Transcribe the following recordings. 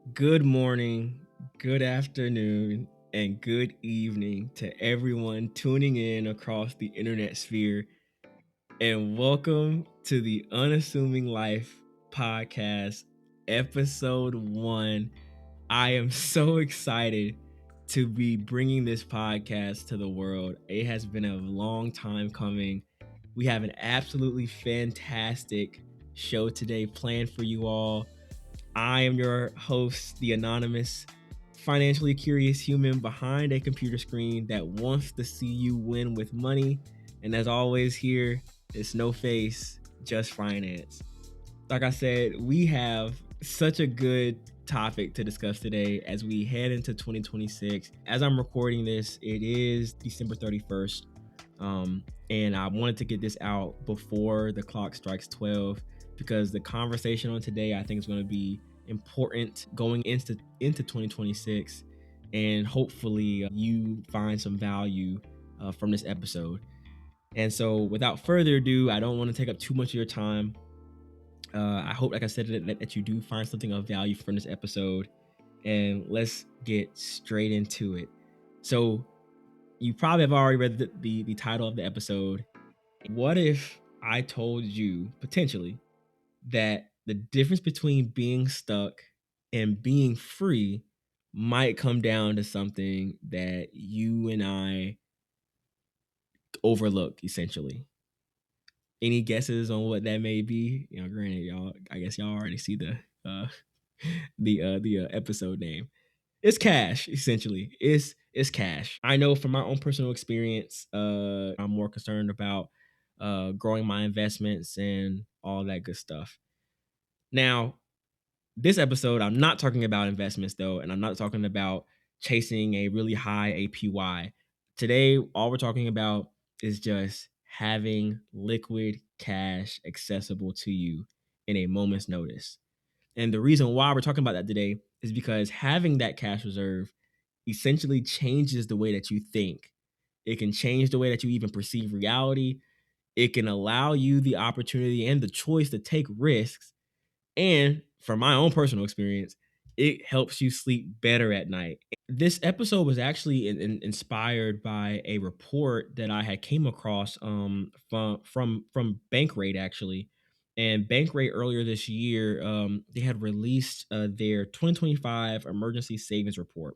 Good morning, good afternoon, and good evening to everyone tuning in across the internet sphere. And welcome to the Unassuming Life podcast, episode 1. I am so excited to be bringing this podcast to the world. It has been a long time coming. We have an absolutely fantastic show today planned for you all. I am your host, the anonymous, financially curious human behind a computer screen that wants to see you win with money. And as always, here, it's no face, just finance. Like I said, we have such a good topic to discuss today as we head into 2026. As I'm recording this, it is December 31st. And I wanted to get this out before the clock strikes 12 because the conversation on today I think is going to be important going into 2026, and hopefully you find some value from this episode. And so without further ado, I don't want to take up too much of your time. I hope, like I said, that you do find something of value from this episode, and let's get straight into it. So you probably have already read the title of the episode. What if I told you potentially that the difference between being stuck and being free might come down to something that you and I overlook, essentially? Any guesses on what that may be? Granted, I guess y'all already see uh the episode name. It's cash, essentially. It's cash. I know from my own personal experience, I'm more concerned about growing my investments and all that good stuff. Now, this episode, I'm not talking about investments though, and I'm not talking about chasing a really high APY. Today, all we're talking about is just having liquid cash accessible to you in a moment's notice. And the reason why we're talking about that today is because having that cash reserve essentially changes the way that you think. It can change the way that you even perceive reality. It can allow you the opportunity and the choice to take risks. And from my own personal experience, it helps you sleep better at night. This episode was actually inspired by a report that I had came across from Bankrate, actually. And Bankrate earlier this year, they had released their 2025 emergency savings report.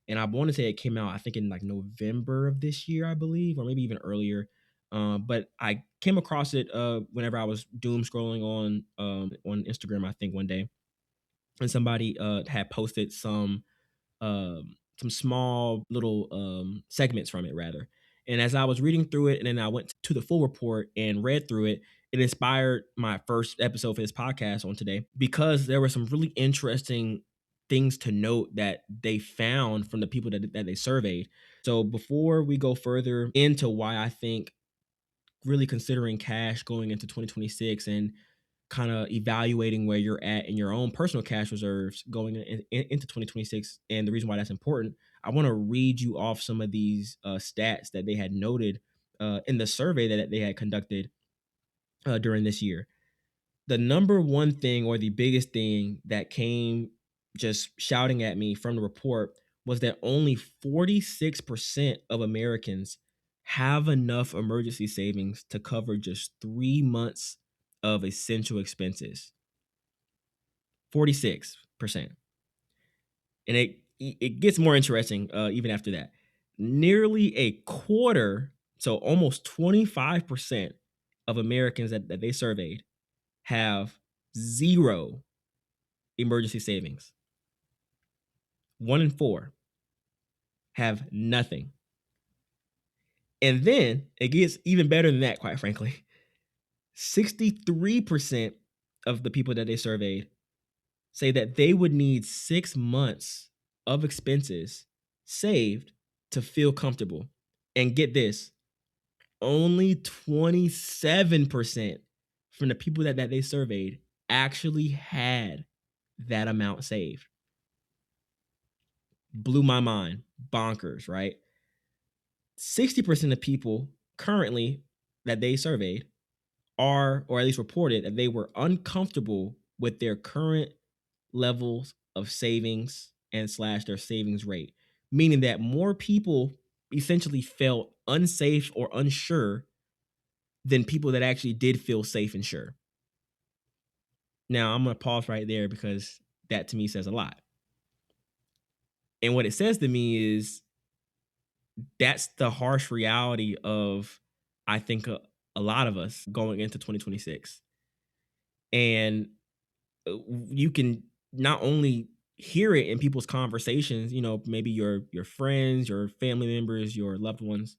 And I want to say it came out, I think, in like November of this year, I believe, or maybe even earlier. But I came across it whenever I was doom scrolling on Instagram, I think, one day, and somebody had posted some small little segments from it, rather. And as I was reading through it, and then I went to the full report and read through it, it inspired my first episode for this podcast on today because there were some really interesting things to note that they found from the people that they surveyed. So before we go further into why I think really considering cash going into 2026 and kind of evaluating where you're at in your own personal cash reserves going into 2026 and the reason why that's important, I want to read you off some of these stats that they had noted in the survey that they had conducted during this year. The number one thing, or the biggest thing that came just shouting at me from the report, was that only 46% of Americans have enough emergency savings to cover just 3 months of essential expenses. 46%. And it gets more interesting even after that. Nearly a quarter, so almost 25% of Americans that they surveyed have zero emergency savings. 1 in 4 have nothing. And then it gets even better than that, quite frankly. 63% of the people that they surveyed say that they would need 6 months of expenses saved to feel comfortable. And get this, only 27% from the people that they surveyed actually had that amount saved. Blew my mind. Bonkers, right? 60% of people currently that they surveyed are, or at least reported, that they were uncomfortable with their current levels of savings and slash their savings rate, meaning that more people essentially felt unsafe or unsure than people that actually did feel safe and sure. Now, I'm going to pause right there because that to me says a lot. And what it says to me is that's the harsh reality of, I think, a lot of us going into 2026. And you can not only hear it in people's conversations, maybe your friends, your family members, your loved ones,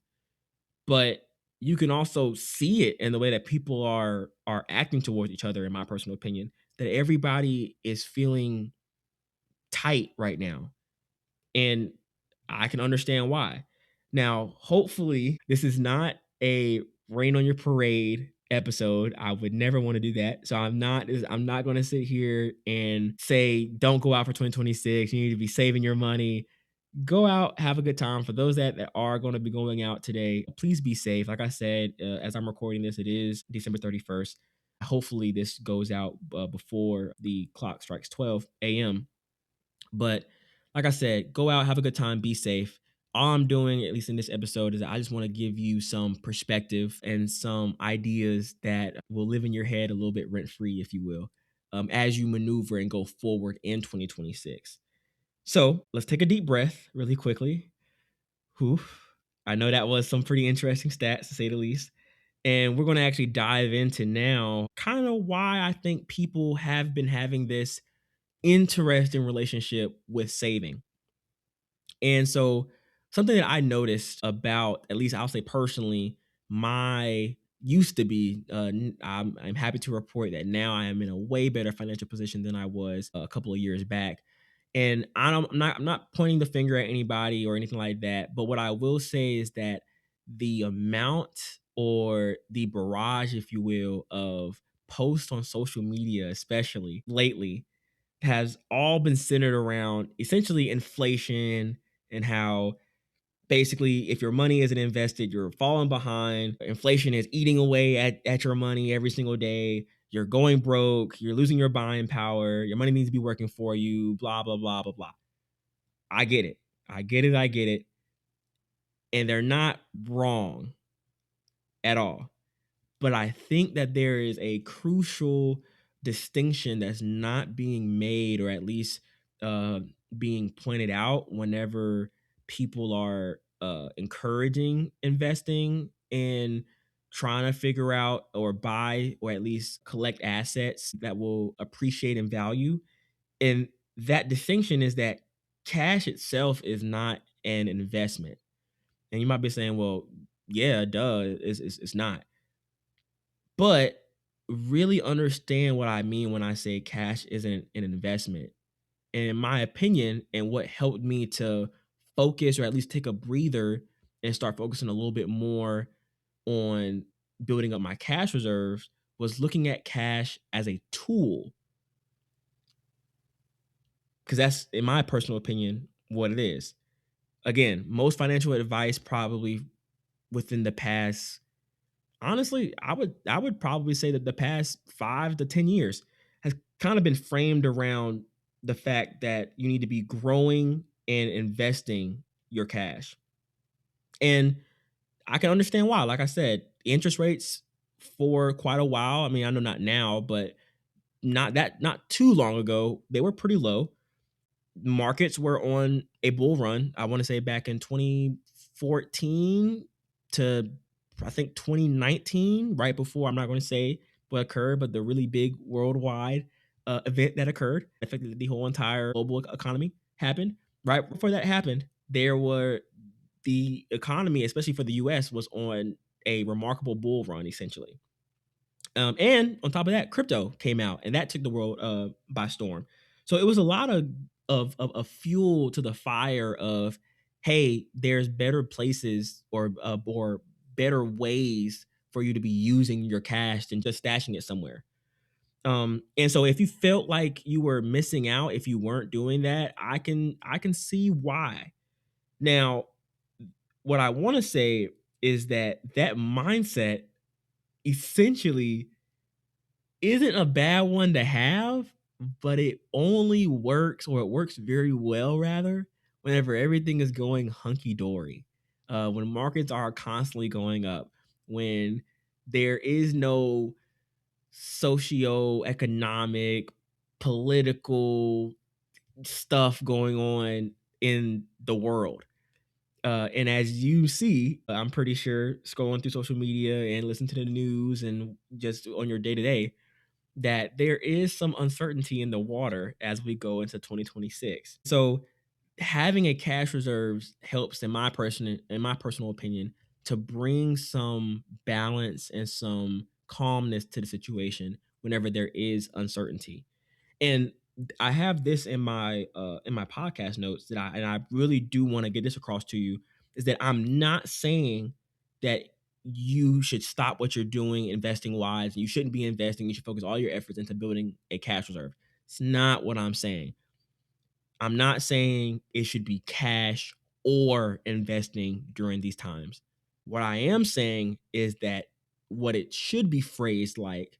but you can also see it in the way that people are acting towards each other, in my personal opinion, that everybody is feeling tight right now. And I can understand why. Now, hopefully, this is not a rain on your parade episode. I would never want to do that. So I'm not going to sit here and say don't go out for 2026. You need to be saving your money. Go out, have a good time. For those that are going to be going out today, please be safe. Like I said, as I'm recording this, it is December 31st. Hopefully, this goes out before the clock strikes 12 a.m. But like I said, go out, have a good time, be safe. All I'm doing, at least in this episode, is I just want to give you some perspective and some ideas that will live in your head a little bit rent free, if you will, as you maneuver and go forward in 2026. So let's take a deep breath really quickly. Whew. I know that was some pretty interesting stats, to say the least. And we're going to actually dive into now kind of why I think people have been having this interesting relationship with saving. And so something that I noticed about, at least I'll say personally, my used to be, I'm happy to report that now I am in a way better financial position than I was a couple of years back. And I'm not pointing the finger at anybody or anything like that. But what I will say is that the amount or the barrage, if you will, of posts on social media, especially lately, has all been centered around essentially inflation and how basically if your money isn't invested, you're falling behind. Inflation is eating away at your money every single day. You're going broke. You're losing your buying power. Your money needs to be working for you, blah, blah, blah, blah, blah. I get it. I get it. I get it. And they're not wrong at all. But I think that there is a crucial distinction that's not being made, or at least uh, being pointed out whenever people are encouraging investing and trying to figure out or buy or at least collect assets that will appreciate in value. And that distinction is that cash itself is not an investment. And you might be saying, well, yeah, duh, it's not. But really understand what I mean when I say cash isn't an investment. And in my opinion, and what helped me to focus or at least take a breather and start focusing a little bit more on building up my cash reserves, was looking at cash as a tool. Because that's, in my personal opinion, what it is. Again, most financial advice probably within the past, honestly, I would probably say that the past 5 to 10 years has kind of been framed around the fact that you need to be growing and investing your cash. And I can understand why. Like I said, interest rates for quite a while, I mean, I know not now, but not too long ago, they were pretty low. Markets were on a bull run. I want to say back in 2014 to I think 2019, right before, I'm not going to say what occurred, but the really big worldwide event that occurred, affected the whole entire global economy, happened. Right before that happened, the economy, especially for the US, was on a remarkable bull run, essentially. And on top of that, crypto came out, and that took the world by storm. So it was a lot of fuel to the fire of, hey, there's better places or better ways for you to be using your cash than just stashing it somewhere. And so if you felt like you were missing out if you weren't doing that, I can see why. Now, what I want to say is that mindset essentially isn't a bad one to have, but it only works, or it works very well rather, whenever everything is going hunky dory. When markets are constantly going up, when there is no socio-economic, political stuff going on in the world. And as you see, I'm pretty sure scrolling through social media and listening to the news and just on your day to day, that there is some uncertainty in the water as we go into 2026. So having a cash reserves helps, in my personal opinion, to bring some balance and some calmness to the situation whenever there is uncertainty. And I have this in my podcast notes that I really do want to get this across to you, is that I'm not saying that you should stop what you're doing investing wise. You shouldn't be investing. You should focus all your efforts into building a cash reserve. It's not what I'm saying. I'm not saying it should be cash or investing during these times. What I am saying is that what it should be phrased like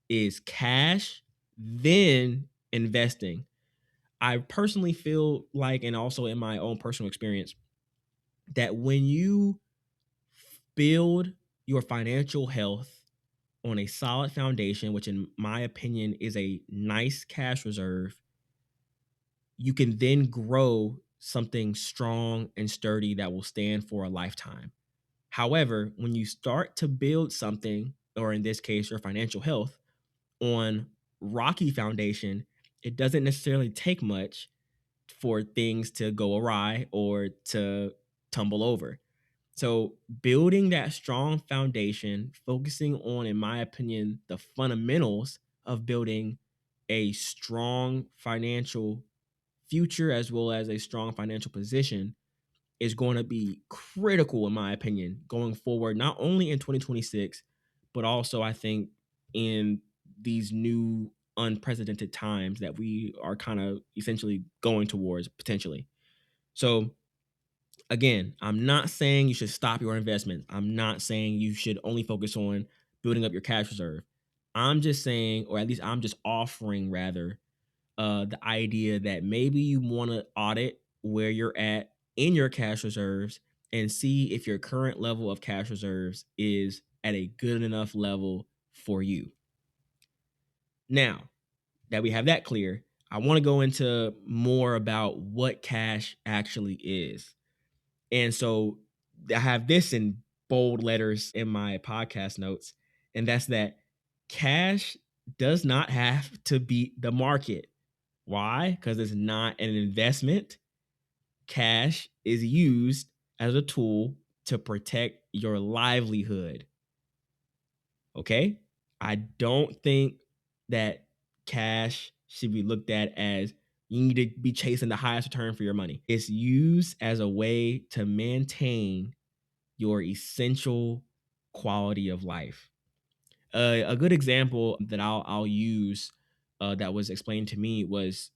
is cash, then investing. I personally feel like, and also in my own personal experience, that when you build your financial health on a solid foundation, which in my opinion is a nice cash reserve, you can then grow something strong and sturdy that will stand for a lifetime. However, when you start to build something, or in this case, your financial health, on rocky foundation, it doesn't necessarily take much for things to go awry or to tumble over. So, building that strong foundation, focusing on, in my opinion, the fundamentals of building a strong financial future as well as a strong financial position, is going to be critical, in my opinion, going forward, not only in 2026, but also I think in these new unprecedented times that we are kind of essentially going towards potentially. So, again, I'm not saying you should stop your investments. I'm not saying you should only focus on building up your cash reserve. I'm just saying, or at least I'm just offering rather, the idea that maybe you want to audit where you're at in your cash reserves and see if your current level of cash reserves is at a good enough level for you. Now that we have that clear, I want to go into more about what cash actually is. And so I have this in bold letters in my podcast notes, and that's that cash does not have to beat the market. Why? Because it's not an investment. Cash is used as a tool to protect your livelihood. Okay? I don't think that cash should be looked at as you need to be chasing the highest return for your money. It's used as a way to maintain your essential quality of life. A good example that I'll use that was explained to me was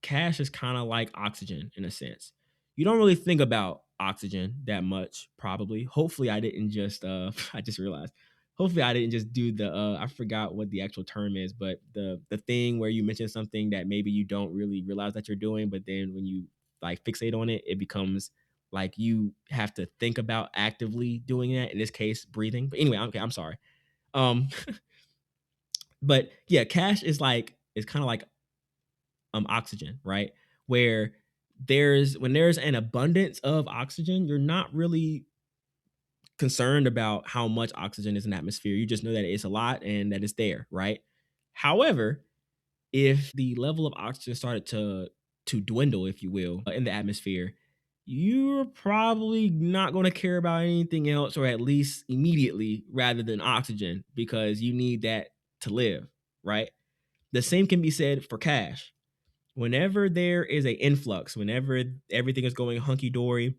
cash is kind of like oxygen in a sense. You don't really think about oxygen that much, probably. Hopefully, I didn't just I just realized. Hopefully, I didn't just do the I forgot what the actual term is, but the thing where you mention something that maybe you don't really realize that you're doing, but then when you like fixate on it, it becomes like you have to think about actively doing that. In this case, breathing. But anyway, okay, I'm sorry. Um, but yeah, cash is like it's kind of like oxygen, right? Where when there's an abundance of oxygen, you're not really concerned about how much oxygen is in the atmosphere. You just know that it's a lot and that it's there, right? However, if the level of oxygen started to dwindle, if you will, in the atmosphere, you're probably not going to care about anything else, or at least immediately, rather than oxygen, because you need that to live, right? The same can be said for cash. Whenever there is a influx, whenever everything is going hunky dory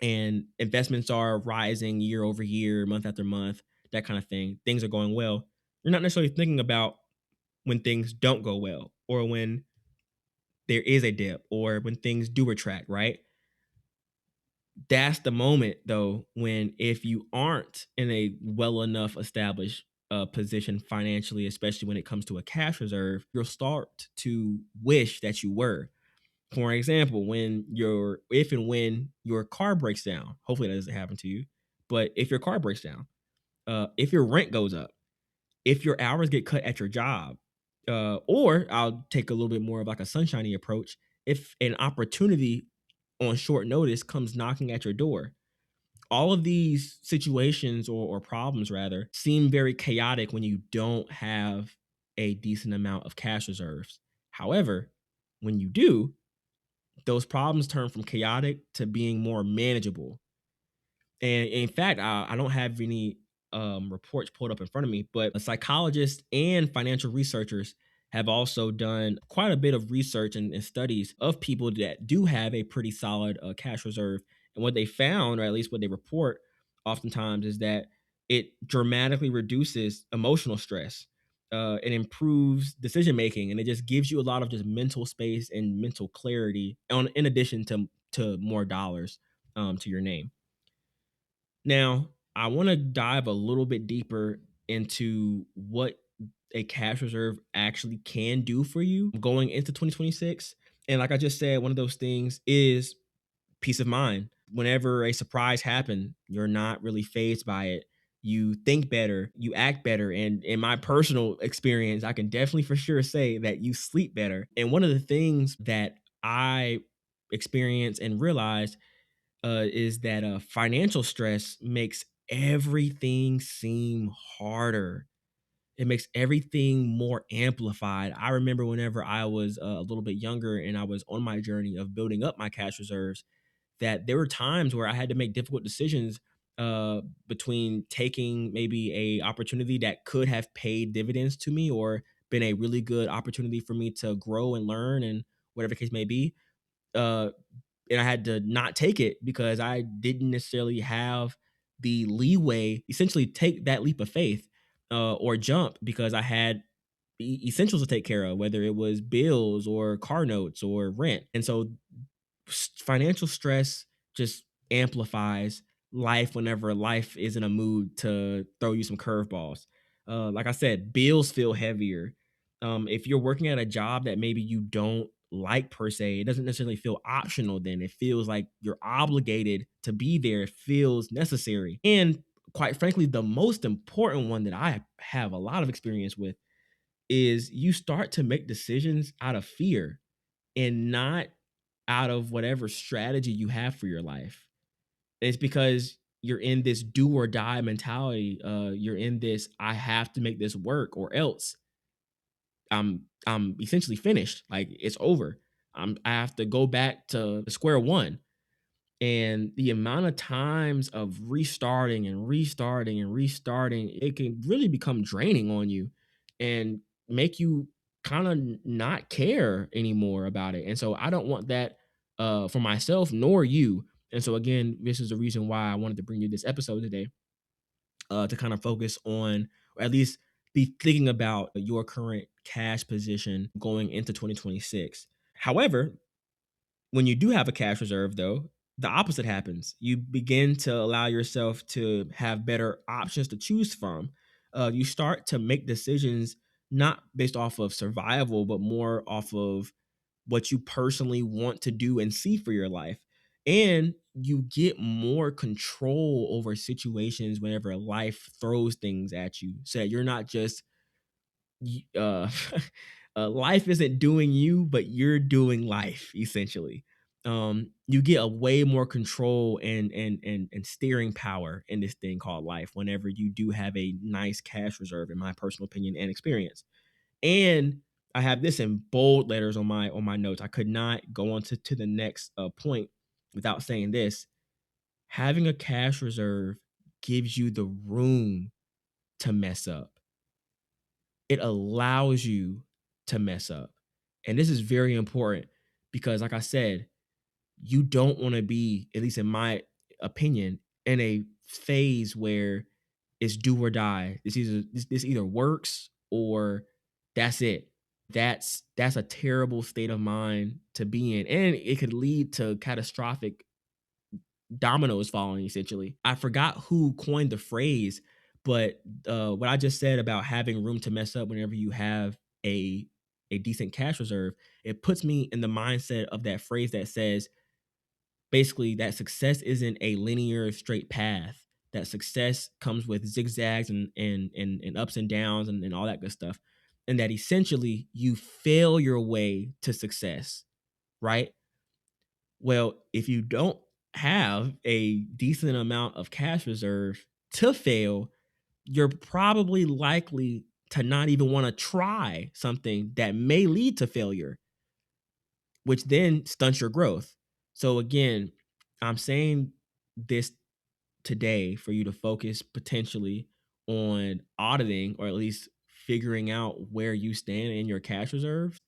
and investments are rising year over year, month after month, that kind of thing, things are going well. You're not necessarily thinking about when things don't go well, or when there is a dip, or when things do retract, right? That's the moment though when, if you aren't in a well enough established position financially, especially when it comes to a cash reserve, you'll start to wish that you were. For example, if and when your car breaks down, hopefully that doesn't happen to you, but if your car breaks down, if your rent goes up, if your hours get cut at your job, or I'll take a little bit more of like a sunshiny approach, if an opportunity on short notice comes knocking at your door, all of these situations or problems rather seem very chaotic when you don't have a decent amount of cash reserves. However, when you do, those problems turn from chaotic to being more manageable. And in fact, I don't have any reports pulled up in front of me, but psychologists and financial researchers have also done quite a bit of research and studies of people that do have a pretty solid cash reserve. And what they found, or at least what they report oftentimes, is that it dramatically reduces emotional stress. It improves decision making, and it just gives you a lot of just mental space and mental clarity. In addition to more dollars to your name. Now, I want to dive a little bit deeper into what a cash reserve actually can do for you going into 2026. And like I just said, one of those things is peace of mind. Whenever a surprise happens, you're not really phased by it. You think better, you act better. And in my personal experience, I can definitely for sure say that you sleep better. And one of the things that I experienced and realized is that financial stress makes everything seem harder. It makes everything more amplified. I remember whenever I was a little bit younger and I was on my journey of building up my cash reserves, that there were times where I had to make difficult decisions between taking maybe a opportunity that could have paid dividends to me or been a really good opportunity for me to grow and learn and whatever the case may be. Uh, and I had to not take it because I didn't necessarily have the leeway, essentially take that leap of faith or jump because I had essentials to take care of, whether it was bills or car notes or rent. And so financial stress just amplifies life whenever life is in a mood to throw you some curveballs. Like I said, bills feel heavier. If you're working at a job that maybe you don't like per se, it doesn't necessarily feel optional. Then it feels like you're obligated to be there. It feels necessary. And quite frankly, the most important one that I have a lot of experience with is you start to make decisions out of fear and not out of whatever strategy you have for your life. And it's because you're in this do or die mentality. You're in this I have to make this work or else I'm essentially finished. Like it's over. I have to go back to square one. And the amount of times of restarting and restarting and restarting, it can really become draining on you and make you kind of not care anymore about it. And so I don't want that for myself nor you. And so again, this is the reason why I wanted to bring you this episode today to kind of focus on, or at least be thinking about your current cash position going into 2026. However, when you do have a cash reserve, though, the opposite happens. You begin to allow yourself to have better options to choose from. You start to make decisions not based off of survival, but more off of what you personally want to do and see for your life. And you get more control over situations whenever life throws things at you so that you're not just uh, life isn't doing you, but you're doing life essentially. You get a way more control and steering power in this thing called life whenever you do have a nice cash reserve, in my personal opinion and experience. And I have this in bold letters on my notes. I could not go on to the next point without saying this. Having a cash reserve gives you the room to mess up. It allows you to mess up. And this is very important because, like I said, you don't want to be, at least in my opinion, in a phase where it's do or die. This either works or that's it. That's a terrible state of mind to be in. And it could lead to catastrophic dominoes falling, essentially. I forgot who coined the phrase, But what I just said about having room to mess up whenever you have a a decent cash reserve, it puts me in the mindset of that phrase that says basically that success isn't a linear straight path. That success comes with zigzags and ups and downs and all that good stuff. And that essentially you fail your way to success, right? Well, if you don't have a decent amount of cash reserve to fail, you're probably likely to not even want to try something that may lead to failure, which then stunts your growth. So again, I'm saying this today for you to focus potentially on auditing or at least figuring out where you stand in your cash reserves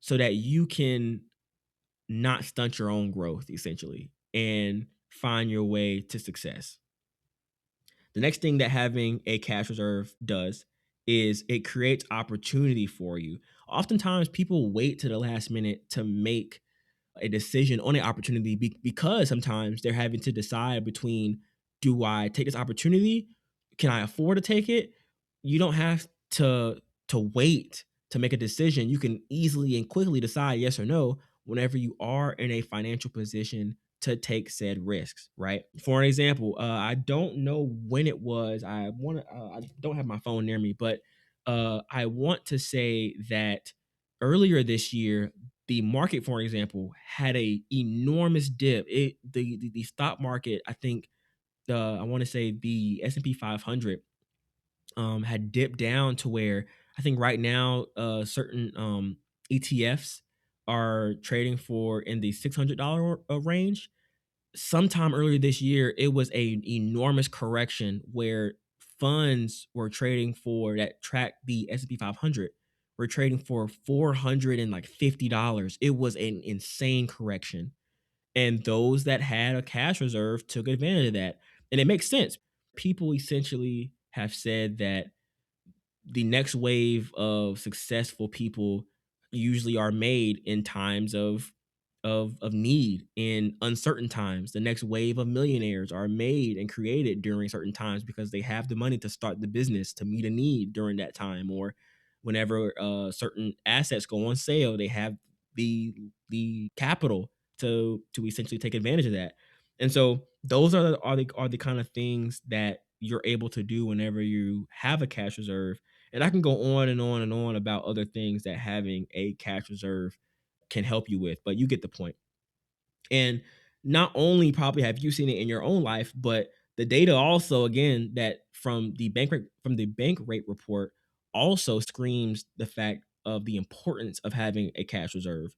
so that you can not stunt your own growth essentially and find your way to success. The next thing that having a cash reserve does is it creates opportunity for you. Oftentimes people wait to the last minute to make a decision on an opportunity because sometimes they're having to decide between, do I take this opportunity? Can I afford to take it? You don't have to wait to make a decision. You can easily and quickly decide yes or no whenever you are in a financial position to take said risks, right? For an example, I don't know when it was. I don't have my phone near me, but I want to say that earlier this year, the market, for example, had a enormous dip. The stock market, I think, I want to say the S&P 500 had dipped down to where I think right now certain ETFs are trading for in the $600 range. Sometime earlier this year, it was a enormous correction where funds were trading for that track the S&P 500 were trading for $450. It was an insane correction. And those that had a cash reserve took advantage of that. And it makes sense. People essentially have said that the next wave of successful people usually are made in times of need in uncertain times. The next wave of millionaires are made and created during certain times because they have the money to start the business to meet a need during that time, or whenever certain assets go on sale, they have the capital to essentially take advantage of that. And so those are the kind of things that you're able to do whenever you have a cash reserve. And I can go on and on and on about other things that having a cash reserve can help you with, but you get the point. And not only probably have you seen it in your own life, but the data also, again, that from the bank rate report also screams the fact of the importance of having a cash reserve.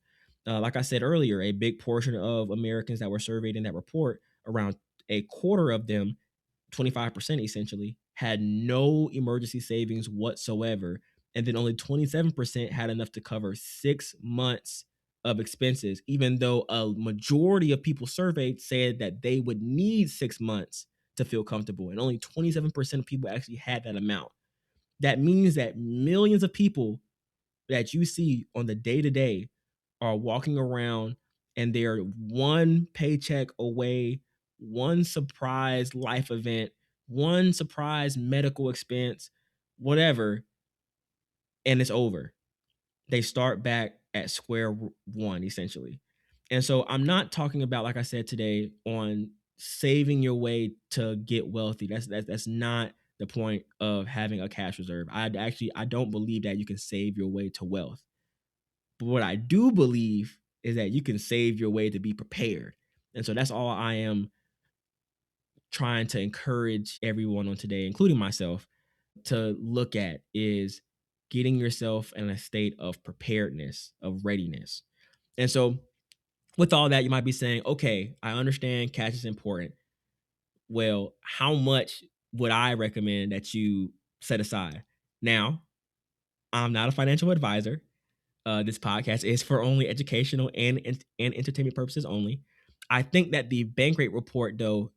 Like I said earlier, a big portion of Americans that were surveyed in that report, around a quarter of them, 25% essentially, had no emergency savings whatsoever. And then only 27% had enough to cover 6 months of expenses, even though a majority of people surveyed said that they would need 6 months to feel comfortable. And only 27% of people actually had that amount. That means that millions of people that you see on the day to day are walking around and they're one paycheck away, one surprise life event, one surprise medical expense, whatever, and it's over. They start back at square one essentially. And so I'm not talking about, like I said today, on saving your way to get wealthy. That's not the point of having a cash reserve. I don't believe that you can save your way to wealth. But what I do believe is that you can save your way to be prepared. And so that's all I am trying to encourage everyone on today, including myself, to look at is getting yourself in a state of preparedness, of readiness. And so, with all that, you might be saying, okay, I understand cash is important. Well, how much would I recommend that you set aside? Now, I'm not a financial advisor. This podcast is for only educational and entertainment purposes only. I think that the bank rate report, though,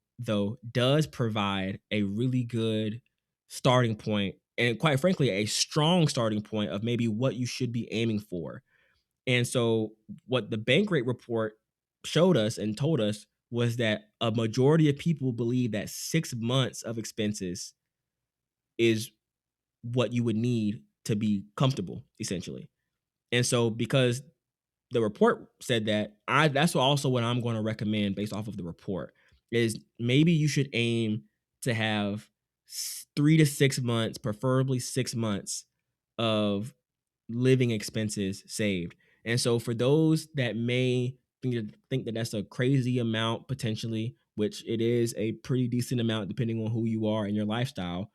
does provide a really good starting point, and quite frankly, a strong starting point of maybe what you should be aiming for. And so, what the bank rate report showed us and told us was that a majority of people believe that 6 months of expenses is what you would need to be comfortable, essentially. And so because the report said that, that's also what I'm going to recommend based off of the report is maybe you should aim to have 3 to 6 months, preferably 6 months of living expenses saved. And so for those that may think that that's a crazy amount potentially, which it is a pretty decent amount depending on who you are and your lifestyle,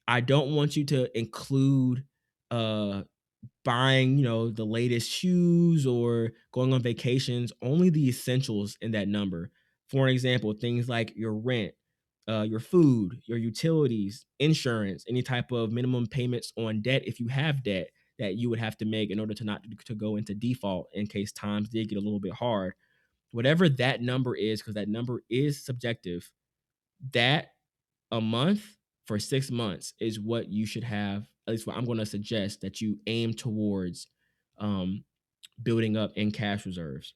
I don't want you to include uh buying, the latest shoes or going on vacations, only the essentials in that number. For example, things like your rent, your food, your utilities, insurance, any type of minimum payments on debt if you have debt that you would have to make in order to not to go into default in case times did get a little bit hard. Whatever that number is, because that number is subjective, that a month for 6 months is what you should have, at least what I'm going to suggest that you aim towards um, building up in cash reserves.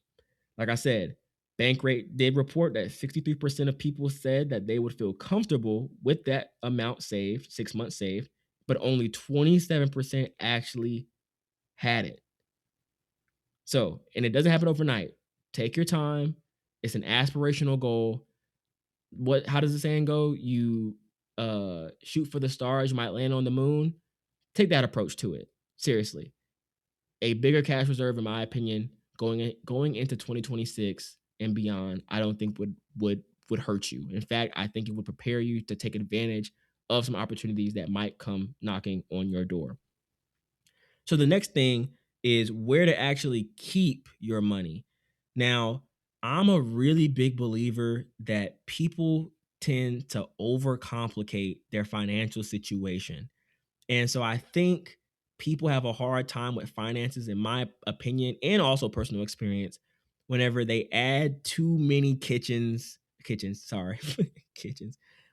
Like I said, Bankrate did report that 63% of people said that they would feel comfortable with that amount saved, 6 months saved, but only 27% actually had it. So, and it doesn't happen overnight. Take your time. It's an aspirational goal. How does the saying go? You shoot for the stars, you might land on the moon. Take that approach to it. Seriously. A bigger cash reserve, in my opinion, going into 2026 and beyond, I don't think would hurt you. In fact, I think it would prepare you to take advantage of some opportunities that might come knocking on your door. So the next thing is where to actually keep your money. Now, I'm a really big believer that people tend to overcomplicate their financial situation. And so I think people have a hard time with finances, in my opinion, and also personal experience, whenever they add too many kitchens,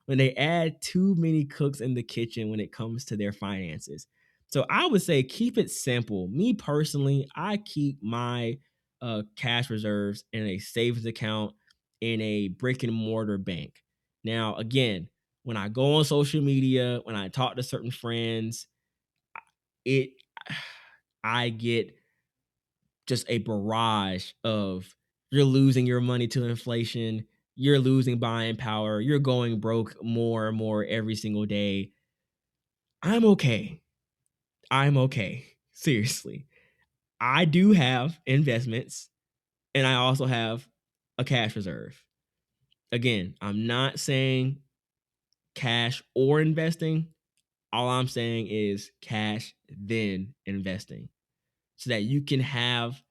when they add too many cooks in the kitchen when it comes to their finances. So I would say keep it simple. Me personally, I keep my cash reserves in a savings account in a brick and mortar bank. Now, again, when I go on social media, when I talk to certain friends, it I get just a barrage of you're losing your money to inflation, you're losing buying power, you're going broke more and more every single day. I'm okay. I'm okay. Seriously. I do have investments and I also have a cash reserve. Again, I'm not saying cash or investing. All I'm saying is cash, then investing, so that you can have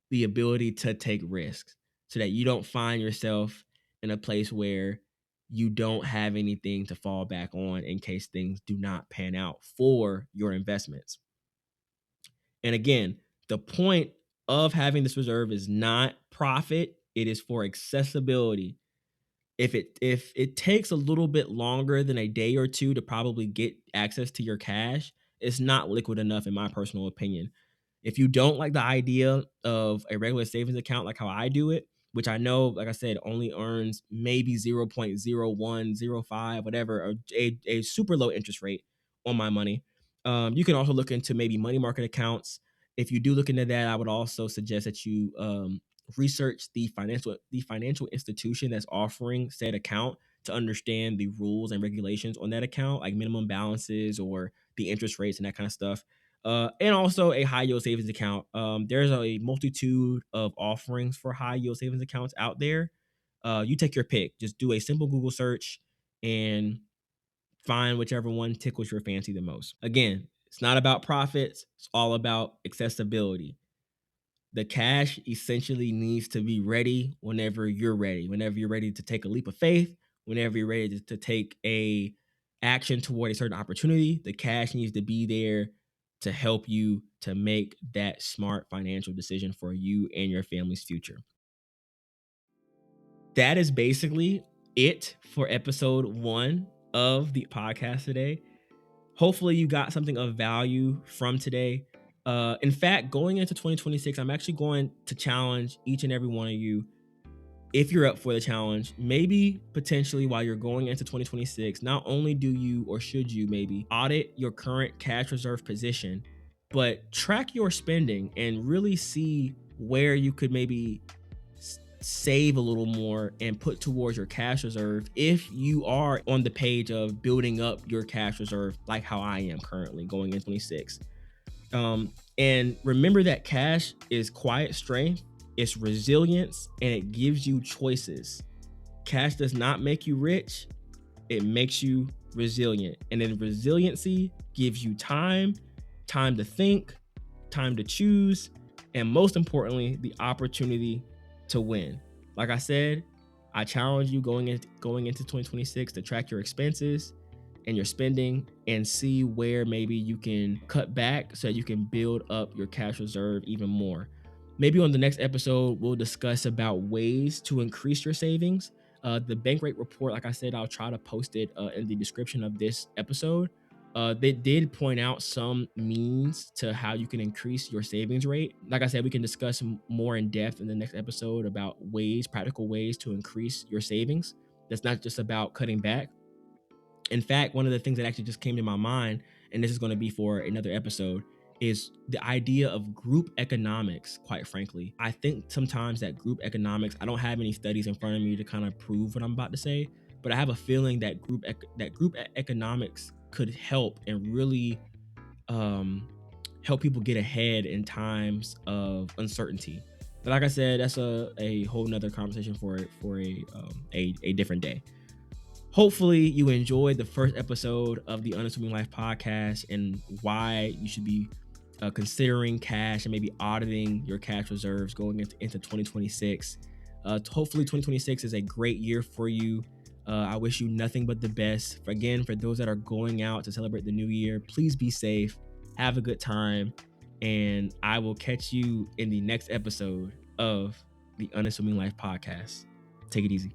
the ability to take risks, so that you don't find yourself in a place where you don't have anything to fall back on in case things do not pan out for your investments. And again, the point of having this reserve is not profit, it is for accessibility. If it takes a little bit longer than a day or two to probably get access to your cash, it's not liquid enough, in my personal opinion. If you don't like the idea of a regular savings account like how I do it, which I know, like I said, only earns maybe 0.0105, whatever, or a super low interest rate on my money. You can also look into maybe money market accounts. If you do look into that, I would also suggest that you research the financial institution that's offering said account to understand the rules and regulations on that account, like minimum balances or the interest rates and that kind of stuff. And also a high yield savings account. There's a multitude of offerings for high yield savings accounts out there. You take your pick. Just do a simple Google search and find whichever one tickles your fancy the most. Again, it's not about profits, it's all about accessibility. The cash essentially needs to be ready whenever you're ready to take a leap of faith, whenever you're ready to take a action toward a certain opportunity. The cash needs to be there to help you to make that smart financial decision for you and your family's future. That is basically it for episode 1 of the podcast today. Hopefully you got something of value from today. In fact, going into 2026, I'm actually going to challenge each and every one of you. if you're up for the challenge, maybe potentially while you're going into 2026, not only do you or should you maybe audit your current cash reserve position, but track your spending and really see where you could maybe save a little more and put towards your cash reserve if you are on the page of building up your cash reserve like how I am currently going in 26. And remember that cash is quiet strength, it's resilience, and it gives you choices. Cash does not make you rich, it makes you resilient. And then resiliency gives you time to think, time to choose, and most importantly, the opportunity to win. Like I said, I challenge you going into 2026 to track your expenses and your spending and see where maybe you can cut back so that you can build up your cash reserve even more. Maybe on the next episode, we'll discuss about ways to increase your savings. The Bankrate report, like I said, I'll try to post it in the description of this episode. They did point out some means to how you can increase your savings rate. Like I said, we can discuss more in depth in the next episode about practical ways to increase your savings. That's not just about cutting back. In fact, one of the things that actually just came to my mind, and this is going to be for another episode, is the idea of group economics. Quite frankly, I think sometimes that group economics, I don't have any studies in front of me to kind of prove what I'm about to say, but I have a feeling that group economics could help and really help people get ahead in times of uncertainty. But like I said, that's a whole nother conversation for a different day. Hopefully you enjoyed the first episode of the Unassuming Life podcast and why you should be considering cash and maybe auditing your cash reserves going into 2026. Hopefully 2026 is a great year for you. I wish you nothing but the best. Again, for those that are going out to celebrate the new year, please be safe, have a good time, and I will catch you in the next episode of the Unassuming Life podcast. Take it easy.